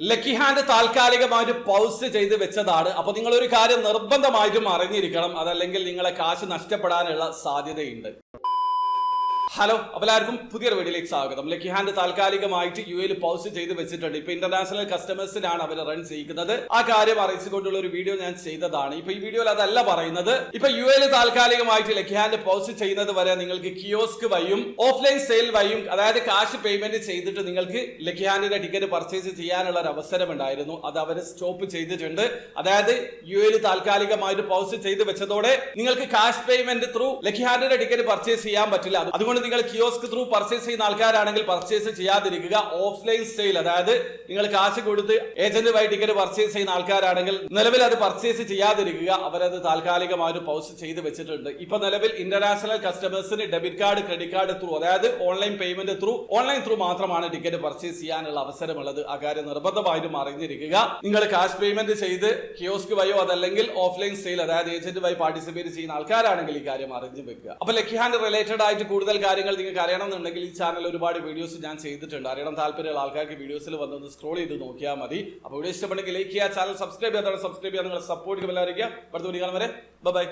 Lucky hand താൽക്കാലികമായിട്ട് pause ചെയ്ത് വെച്ചതാണ്. അപ്പൊ നിങ്ങൾ ഒരു കാര്യം നിർബന്ധമായിട്ടും അറിഞ്ഞിരിക്കണം, അതല്ലെങ്കിൽ നിങ്ങളെ കാശ് നഷ്ടപ്പെടാനുള്ള സാധ്യതയുണ്ട്. ഹലോ, അപ്പോൾ എല്ലാവർക്കും പുതിയൊരു വീഡിയോയിലേക്ക് സ്വാഗതം. ലക്കി ഹാൻഡ് താൽക്കാലികമായിട്ട് യുഎയിൽ പൗസ് ചെയ്ത് വെച്ചിട്ടുണ്ട്. ഇപ്പൊ ഇന്റർനാഷണൽ കസ്റ്റമേഴ്സിനാണ് അവർ റൺ ചെയ്യുന്നത്. ആ കാര്യം അറിയിച്ചുകൊണ്ടുള്ള ഒരു വീഡിയോ ഞാൻ ചെയ്തതാണ്. ഇപ്പൊ ഈ വീഡിയോയിൽ അതല്ല പറയുന്നത്. ഇപ്പൊ യുഎയിൽ താൽക്കാലികമായിട്ട് ലക്കി ഹാൻഡ് പൗസ് ചെയ്യുന്നത് വരെ നിങ്ങൾക്ക് കിയോസ്ക് വഴിയും ഓഫ്ലൈൻ സെയിൽ വഴിയും, അതായത് കാശ് പേയ്മെന്റ് ചെയ്തിട്ട് നിങ്ങൾക്ക് ലക്കി ഹാൻഡിന്റെ ടിക്കറ്റ് പർച്ചേസ് ചെയ്യാനുള്ള ഒരു അവസരം ഉണ്ടായിരുന്നു. അത് അവർ സ്റ്റോപ്പ് ചെയ്തിട്ടുണ്ട്. അതായത് യുഎയിൽ താൽക്കാലികമായിട്ട് പൗസ് ചെയ്ത് വെച്ചതോടെ നിങ്ങൾക്ക് കാശ് പേയ്മെന്റ് ത്രൂ ലക്കി ഹാൻഡിന്റെ ടിക്കറ്റ് പർച്ചേസ് ചെയ്യാൻ പറ്റില്ല. അതുകൊണ്ട് നിങ്ങൾ കിയോസ്ക് ത്രൂ പർച്ചേസ് ചെയ്യുന്ന ആൾക്കാരാണെങ്കിൽ പർച്ചേസ് ചെയ്യാതിരിക്കുക. ഓഫ്ലൈൻ സെയിൽ, അതായത് നിങ്ങൾ കാശ് കൊടുത്ത് ഏജന്റ് വഴി ടിക്കറ്റ് പർച്ചേസ് ചെയ്യുന്ന ആൾക്കാരാണെങ്കിൽ നിലവിൽ അത് പർച്ചേസ് ചെയ്യാതിരിക്കുക. അവരത് താൽക്കാലികമായിട്ട് പൗസ് ചെയ്ത് വെച്ചിട്ടുണ്ട്. ഇപ്പൊ നിലവിൽ ഇന്റർനാഷണൽ കസ്റ്റമേഴ്സിന് debit card, credit card through, അതായത് online payment through, online through മാത്രമാണ് ടിക്കറ്റ് പർച്ചേസ് ചെയ്യാനുള്ള അവസരമുള്ളത്. ആ കാര്യം നിർബന്ധമായിട്ടും അറിഞ്ഞിരിക്കുക. നിങ്ങൾ കാശ് പേയ്മെന്റ് ചെയ്ത് കിയോസ്ക് വഴിയോ അതല്ലെങ്കിൽ ഓഫ്ലൈൻ സെയിൽ, അതായത് ഏജന്റ് വഴി പാർട്ടിസിപ്പേറ്റ് ചെയ്യുന്ന ആൾക്കാരാണെങ്കിൽ ഈ കാര്യം അറിഞ്ഞു വെക്കുക. അപ്പൊ ലക്കി ഹാൻഡ് റിലേറ്റഡ് ആയിട്ട് കൂടുതൽ കാര്യങ്ങൾ നിങ്ങൾക്ക് അറിയണമെന്നുണ്ടെങ്കിൽ ഈ ചാനൽ ഒരുപാട് വീഡിയോസ് ഞാൻ ചെയ്തിട്ടുണ്ട്. അറിയണം താല്പര്യമുള്ള ആൾക്കാർക്ക് വീഡിയോസിൽ വന്നൊന്ന് സ്ക്രോൾ ചെയ്ത് നോക്കിയാൽ മതി. അപ്പോൾ വീഡിയോ ഇഷ്ടപ്പെട്ടെങ്കിൽ ലൈക്ക് ചെയ്യുക, ചാനൽ സബ്സ്ക്രൈബ് ചെയ്യാതെ സബ്സ്ക്രൈബ് ചെയ്യാൻ നിങ്ങൾ സപ്പോർട്ട് ചെയ്യുക. അടുത്ത വീഡിയോ കാണും വരെ ബൈ.